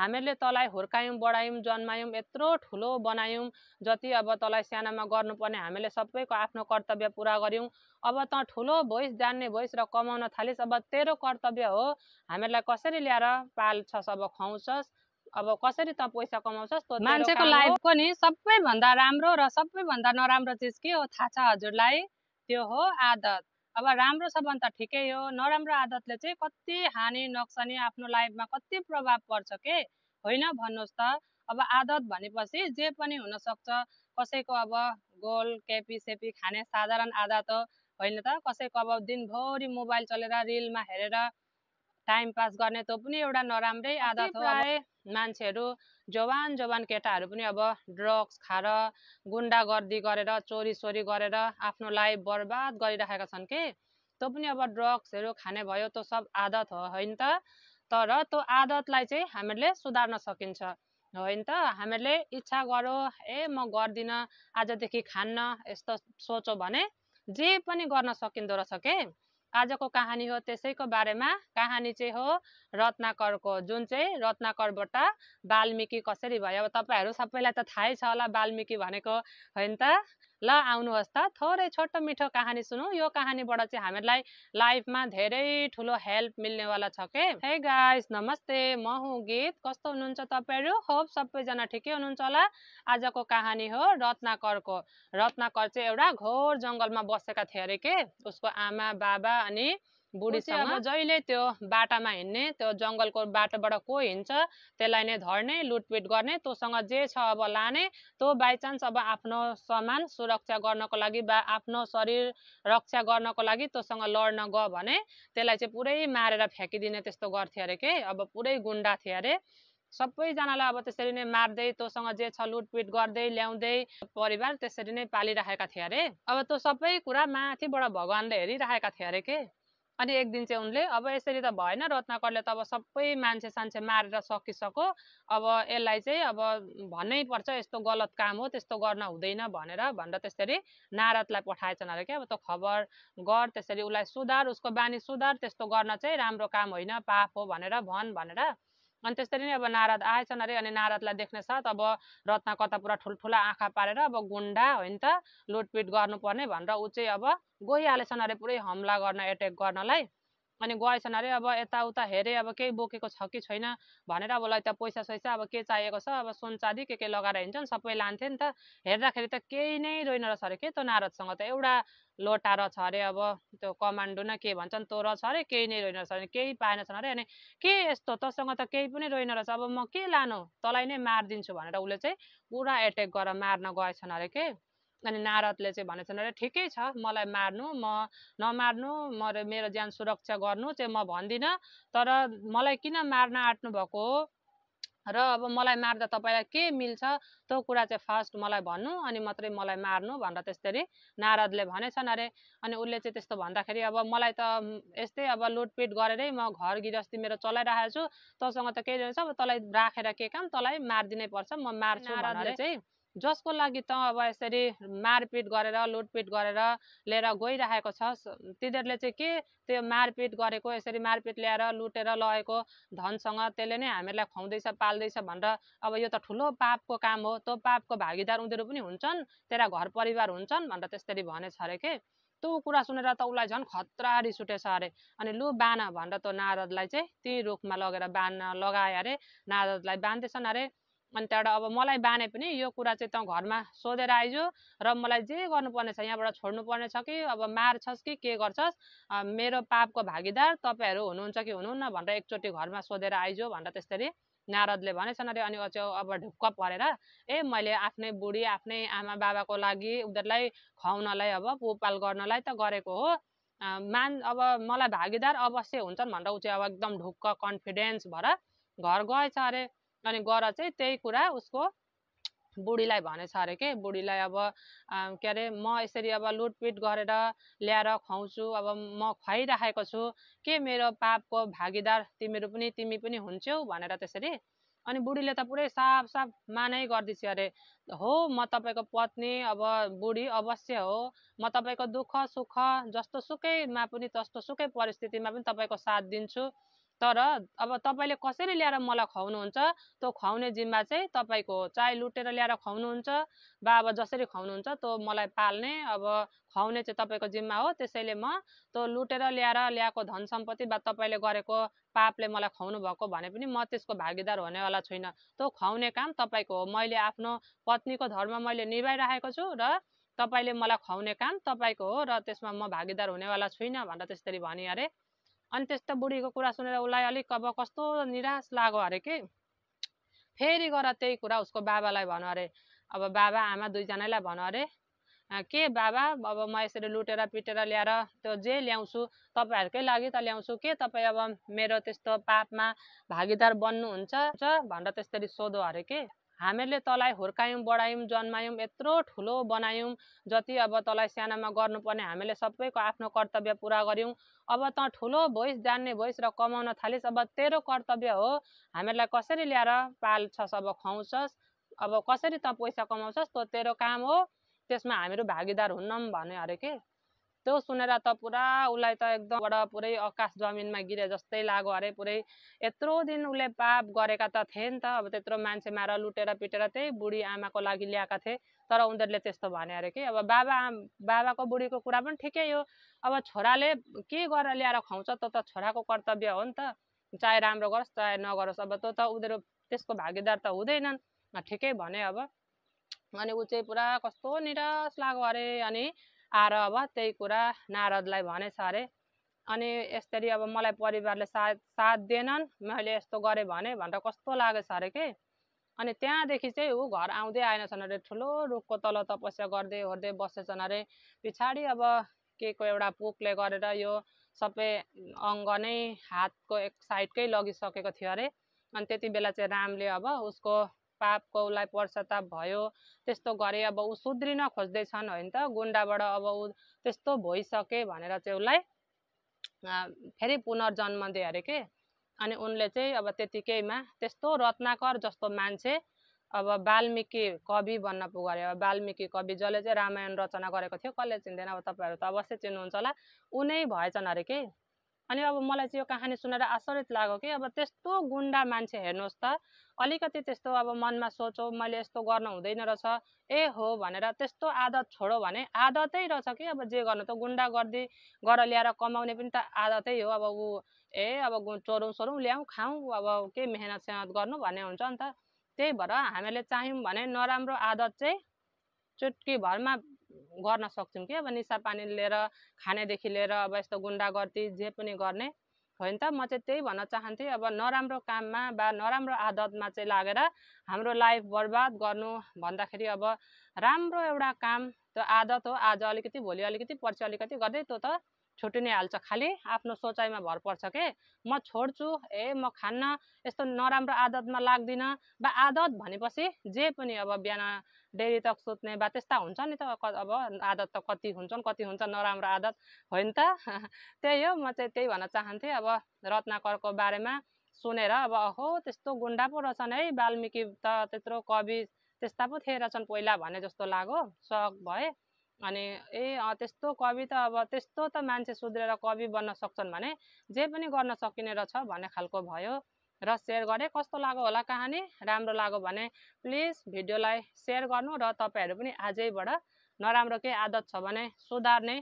हामीहरूले तँलाई हुर्कायौँ बढायौँ जन्मायौँ यत्रो ठुलो बनायौँ जति अब तँलाई सानामा गर्नुपर्ने हामीले सबैको आफ्नो कर्तव्य पुरा गर्यौँ अब तँ ठुलो भइस जान्ने भइस र कमाउन थालिस् अब तेरो कर्तव्य हो हामीलाई कसरी ल्याएर पाल्छस् अब खुवाउँछस् अब कसरी तँ पैसा कमाउँछस् त मान्छेको लाइफको नि सबैभन्दा राम्रो र सबैभन्दा नराम्रो चिज के हो थाहा छ हजुरलाई त्यो हो आदत अब राम्रो छ भने त ठिकै हो नराम्रो आदतले चाहिँ कति हानि नोक्सानी आफ्नो लाइफमा कति प्रभाव पर्छ के होइन भन्नुहोस् त अब आदत भनेपछि जे पनि हुनसक्छ कसैको अब गोल केपी सेपी खाने साधारण आदत हो होइन त कसैको अब दिनभरि मोबाइल चलेर रिलमा हेरेर टाइम पास गर्ने त्यो पनि एउटा नराम्रै आदत हो मान्छेहरू जवान केटाहरू पनि अब ड्रग्स खाएर गुन्डागर्दी गरेर चोरी सोरी गरेर आफ्नो लाइफ बर्बाद गरिराखेका छन् के त्यो पनि अब ड्रग्सहरू खाने भयो त्यो सब आदत हो होइन त तर त्यो आदतलाई चाहिँ हामीले सुधार्न सकिन्छ होइन त हामीले इच्छा गरौँ म गर्दिनँ आजदेखि खान्न यस्तो सोचो भने जे पनि गर्न सकिँदो रहेछ के आजको कहानी हो त्यसैको बारेमा कहानी चाहिँ हो रत्नाकरको जुन चाहिँ रत्नाकरबाट वाल्मिकी कसरी भयो अब तपाईँहरू सबैलाई त थाहै छ होला वाल्मिकी भनेको होइन त ल आउनुहोस् त थोरै छोटो मिठो कहानी सुनौ यो कहानीबाट चाहिँ हामीलाई लाइफमा धेरै ठुलो हेल्प मिल्नेवाला छ के हे गाइस नमस्ते म हुँ गीत कस्तो हुनुहुन्छ तपाईँहरू होप सबैजना ठिकै हुनुहुन्छ होला आजको कहानी हो रत्नाकरको रत्नाकर चाहिँ एउटा घोर जङ्गलमा बसेका थिए अरे के उसको आमा बाबा अनि बुढीसँग अब जहिले त्यो बाटामा हिँड्ने त्यो जङ्गलको बाटोबाट को हिँड्छ त्यसलाई नै धर्ने लुटपिट गर्ने तँसँग जे छ अब लाने त्यो बाइचान्स अब आफ्नो सामान सुरक्षा गर्नको लागि बा आफ्नो शरीर रक्षा गर्नको लागि तँसँग लड्न गयो भने त्यसलाई चाहिँ पुरै मारेर फ्याँकिदिने त्यस्तो गर्थे अरे के अब पुरै गुन्डा थिए अरे सबैजनालाई अब त्यसरी नै मार्दै तँसँग जे छ लुटपिट गर्दै ल्याउँदै परिवार त्यसरी नै पालिराखेका थिए अरे अब त्यो सबै कुरा माथिबाट भगवान्ले हेरिराखेका थिए अरे के अनि एक दिन चाहिँ उनले अब यसरी त भएन रत्नाकरले त अब सबै मान्छे सान्छे मारेर सकिसक्यो अब यसलाई चाहिँ अब भन्नै पर्छ यस्तो गलत काम हो त्यस्तो गर्न हुँदैन भनेर त्यसरी नारदलाई पठाएछन् अरे के अब त खबर गर त्यसरी उसलाई सुधार उसको बानी सुधार त्यस्तो गर्न चाहिँ राम्रो काम होइन पाप हो भनेर भनेर अनि त्यसरी नै अब नारद आएछन् अरे अनि नारदलाई देख्ने साथ अब रत्नाकर त पुरा ठुल्ठुला आँखा पारेर अब गुन्डा होइन त लुटपिट गर्नुपर्ने भनेर ऊ चाहिँ अब गइहालेछन् अरे पुरै हमला गर्न एटेक गर्नलाई अनि गएछन् अरे अब यताउता हेरे अब केही बोकेको छ कि छैन भनेर अब उसलाई त पैसा सैसा अब के चाहिएको छ अब सुन चाँदी के लगाएर हिँड्छन् सबै लान्थे नि त हेर्दाखेरि त केही नै रहेन रहेछ अरे के त्यो नारदसँग त एउटा लोटा रहेछ अरे अब त्यो कमान्डो न के भन्छन् त्यो रहेछ अरे केही नै रहेन रहेछ अरे केही पाएनछन् अरे अनि के यस्तो तँसँग त केही पनि रहेन रहेछ अब म के लानु तँलाई नै मारिदिन्छु भनेर उसले चाहिँ पुरा एटेक गरेर मार्न गएछन् अरे के अनि नारदले चाहिँ भनेछन् अरे ठिकै छ मलाई मार्नु म नमार्नु मेरो ज्यान सुरक्षा गर्नु चाहिँ म भन्दिनँ तर मलाई किन मार्न आँट्नु भएको हो र अब मलाई मार्दा तपाईँलाई के मिल्छ त्यो कुरा चाहिँ फर्स्ट मलाई भन्नु अनि मात्रै मलाई मार्नु भनेर त्यसरी नारदले भनेछन् अरे अनि उसले चाहिँ त्यस्तो भन्दाखेरि अब मलाई त यस्तै अब लुटपिट गरेरै म घर गृहस्थी मेरो चलाइरहेको छु तँसँग त केही रहेछ अब तँलाई राखेर के काम तँलाई मारिदिनै पर्छ म मार्छु नारदले चाहिँ जसको लागि त अब यसरी मारपिट गरेर लुटपिट गरेर लिएर गइरहेको छस् तिनीहरूले चाहिँ के त्यो मारपिट गरेको यसरी मारपिट ल्याएर लुटेर लगेको धनसँग त्यसले नै हामीहरूलाई खुवाउँदैछ पाल्दैछ भनेर अब यो त ठुलो पापको काम हो त्यो पापको भागीदार उनीहरू पनि हुन्छन् तेरा घर परिवार हुन्छन् भनेर त्यसरी भनेछ अरे के त्यो कुरा सुनेर त उसलाई झन् खतरा रिस उठेछ अरे अनि लु बान भनेर त्यो नारदलाई चाहिँ ती रुखमा लगेर बान्न लगाए अरे नारदलाई बान्दैछन् अरे अनि त्यहाँबाट अब मलाई बाने पनि यो कुरा चाहिँ त घरमा सोधेर आइज र मलाई जे गर्नुपर्ने छ यहाँबाट छोड्नुपर्ने छ कि अब मार्छस् कि के गर्छस् मेरो पापको भागीदार तपाईँहरू हुनुहुन्छ कि हुनुहुन्न भनेर एकचोटि घरमा सोधेर आइज भनेर त्यसरी नारदले भनेछन् अरे अनि अब ढुक्क परेर मैले आफ्नै बुढी आफ्नै आमा बाबाको लागि उनीहरूलाई खुवाउनलाई अब पोपाल गर्नलाई त गरेको हो अब मलाई भागीदार अवश्य हुन्छन् भनेर ऊ चाहिँ अब एकदम ढुक्क कन्फिडेन्स भएर घर गएछ अरे अनि गएर चाहिँ त्यही कुरा उसको बुढीलाई भनेछ अरे के बुढीलाई अब के अरे म यसरी अब लुटपिट गरेर ल्याएर खुवाउँछु अब म खुवाइराखेको छु के मेरो पापको भागीदार तिमी पनि हुन्छौ भनेर त्यसरी अनि बुढीले त पुरै साफ मानै गर्दैछ अरे हो म तपाईँको पत्नी अब बुढी अवश्य हो म तपाईँको दुःख सुख जस्तो सुकैमा पनि तस्तो सुकै परिस्थितिमा पनि तपाईँको साथ दिन्छु तर अब तपाईँले कसरी ल्याएर मलाई खुवाउनुहुन्छ त्यो खुवाउने जिम्मा चाहिँ तपाईँको हो। चाहे लुटेर ल्याएर खुवाउनुहुन्छ वा अब जसरी खुवाउनुहुन्छ त्यो मलाई पाल्ने अब खुवाउने चाहिँ तपाईँको जिम्मा हो। त्यसैले म त्यो लुटेर ल्याएको धन सम्पत्ति वा तपाईँले गरेको पापले मलाई खुवाउनु भएको भने पनि म त्यसको भागीदार हुनेवाला छुइनँ। त्यो खुवाउने काम तपाईँको हो। मैले आफ्नो पत्नीको धर्म मैले निभाइरहेको छु र तपाईँले मलाई खुवाउने काम तपाईँको हो र त्यसमा म भागीदार हुनेवाला छुइनँ भनेर त्यसरी भनी अरे। अनि त्यस्तो बुढीको कुरा सुनेर उसलाई अलिक अब कस्तो निराश लाग्यो अरे कि फेरि गएर त्यही कुरा उसको बाबालाई भन्यो अरे। अब बाबा आमा दुईजनालाई भन्यो अरे के बाबा अब म यसरी लुटेर पिटेर ल्याएर त्यो जे ल्याउँछु तपाईँहरूकै लागि त ल्याउँछु के तपाईँ अब मेरो त्यस्तो पापमा भागीदार बन्नुहुन्छ भनेर त्यसरी सोध्यो अरे कि हामीहरूले तँलाई हुर्कायौँ बढायौँ जन्मायौँ यत्रो ठुलो बनायौँ जति अब तँलाई सानामा गर्नुपर्ने हामीले सबैको आफ्नो कर्तव्य पुरा गऱ्यौँ। अब तँ ठुलो भइस् जान्ने भइस् र कमाउन थालिस् अब तेरो कर्तव्य हो हामीहरूलाई कसरी ल्याएर पाल्छस् अब खुवाउँछस् अब कसरी तँ पैसा कमाउँछस् त्यो तेरो काम हो त्यसमा हामीहरू भागीदार हुन्नौँ भन्यो अरे कि त्यो सुनेर त पुरा उसलाई त एकदमबाट पुरै आकाश जमिनमा गिरे जस्तै लाग्यो अरे। पुरै यत्रो दिन उसले पाप गरेका त थिए नि त अब त्यत्रो मान्छे मार लुटेर पिटेर त्यही बुढी आमाको लागि ल्याएका थिए तर उनीहरूले त्यस्तो भने अरे कि अब बाबाको बुढीको कुरा पनि ठिकै हो। अब छोराले के गरेर ल्याएर खुवाउँछ त्यो त छोराको कर्तव्य हो नि त चाहे राम्रो गरोस् चाहे नगरोस् अब त्यो त उनीहरू त्यसको भागीदार त हुँदैनन् ठिकै भने अब। अनि ऊ चाहिँ पुरा कस्तो निराश लाग्यो अरे। अनि आएर अब त्यही कुरा नारदलाई भनेछ अरे। अनि यसरी अब मलाई परिवारले साथ दिएनन् मैले यस्तो गरेँ भने भनेर कस्तो लागेछ अरे कि अनि त्यहाँदेखि चाहिँ ऊ घर आउँदै आएनछन् अरे। ठुलो रुखको तल तपस्या गर्दै ओर्दै बसेछन् अरे। पछाडि अब के को एउटा पुगले गरेर यो सबै अङ्ग नै हातको एक साइडकै लगिसकेको थियो अरे। अनि त्यति बेला चाहिँ रामले अब उसको पापको उसलाई पश्चाताप भयो त्यस्तो गरे अब ऊ सुध्रिन खोज्दैछन् होइन त गुन्डाबाट अब ऊ त्यस्तो भइसके भनेर चाहिँ उसलाई फेरि पुनर्जन्म दिए अरे कि अनि उनले चाहिँ अब त्यतिकैमा त्यस्तो रत्नाकर जस्तो मान्छे अब वाल्मिकी कवि बन्न पुग्यो अरे। अब वाल्मिकी कवि जसले चाहिँ रामायण रचना गरेको थियो कसले चिन्दैन अब तपाईँहरू त अवश्य चिन्नुहुन्छ होला उनै भएछन् अरे कि। अनि अब मलाई चाहिँ यो कहानी सुनेर आश्चर्य लाग्यो कि अब त्यस्तो गुन्डा मान्छे हेर्नुहोस् त अलिकति त्यस्तो अब मनमा सोचो मैले यस्तो गर्न हुँदैन रहेछ ए हो भनेर त्यस्तो आदत छोडो भने आदतै रहेछ कि अब जे गर्नु त गुन्डा गर्दै गर ल्याएर कमाउने पनि त आदतै हो। अब ऊ अब चोरौँ सोरौँ ल्याउँ खाउँ अब के मेहनत सेहनत गर्नु भन्ने हुन्छ नि त। त्यही भएर हामीले चाह्यौँ भने नराम्रो आदत चाहिँ चुटकी भरमा गर्न सक्छौँ कि अब निसा पानी लिएर खानेदेखि लिएर अब यस्तो गुन्डागर्दी जे पनि गर्ने होइन त। म चाहिँ त्यही भन्न चाहन्थेँ अब नराम्रो काममा वा नराम्रो आदतमा चाहिँ लागेर हाम्रो लाइफ बर्बाद गर्नु भन्दाखेरि अब राम्रो एउटा काम त्यो आदत हो आज अलिकति भोलि अलिकति पर्सि अलिकति गर्दै त्यो त छुटि नै हाल्छ खालि आफ्नो सोचाइमा भर पर्छ के म छोड्छु म खान्न यस्तो नराम्रो आदतमा लाग्दिनँ वा आदत भनेपछि जे पनि अब बिहान डेरी तक सुत्ने बा त्यस्ता हुन्छ नि त अब आदत त कति हुन्छ नराम्रो आदत होइन त त्यही हो। म चाहिँ त्यही भन्न चाहन्थेँ अब रत्नाकरको बारेमा सुनेर अब अहो त्यस्तो गुन्डा पो रहेछन् है वाल्मिकी त त्यत्रो कवि त्यस्ता पो थिए रहेछन् पहिला भने जस्तो लाग्यो सक भए। अनि त्यस्तो कवि त अब त्यस्तो त मान्छे सुध्रेर कवि बन्न सक्छन् भने जे पनि गर्न सकिने रहेछ भन्ने खालको भयो र सेयर गरेँ। कस्तो लाग्यो होला कहानी राम्रो लाग्यो भने प्लिज भिडियोलाई सेयर गर्नु र तपाईँहरू पनि आजैबाट नराम्रो केही आदत छ भने सुधार्ने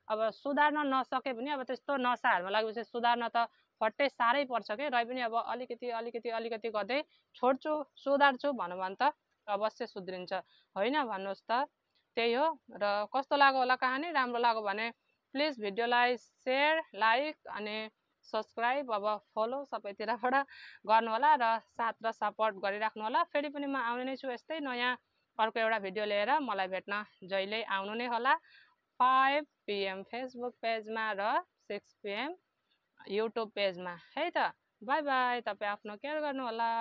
अब सुधार्न नसके पनि अब त्यस्तो नसाहरूमा लागेपछि सुधार्न त फट्टै साह्रै पर्छ कि र पनि अब अलिकति गर्दै छोड्छु सुधार्छु भन्नु भने त अवश्य सुध्रिन्छ होइन भन्नुहोस् त। त्यही हो र कस्तो लाग्यो होला कहानी राम्रो लाग्यो भने प्लिज भिडियोलाई सेयर लाइक अनि सब्सक्राइब अब फलो सबैतिरबाट गर्नु होला र साथ र सपोर्ट गरिराख्नु होला। फेरि पनि म आउने नै छु यस्तै नयाँ अर्को एउटा भिडियो लिएर मलाई भेट्न जहिले आउनु नै होला 5 PM फेसबुक पेजमा र 6 PM युट्युब पेजमा है त। बाई बाई तपाईँ आफ्नो केयर गर्नु होला।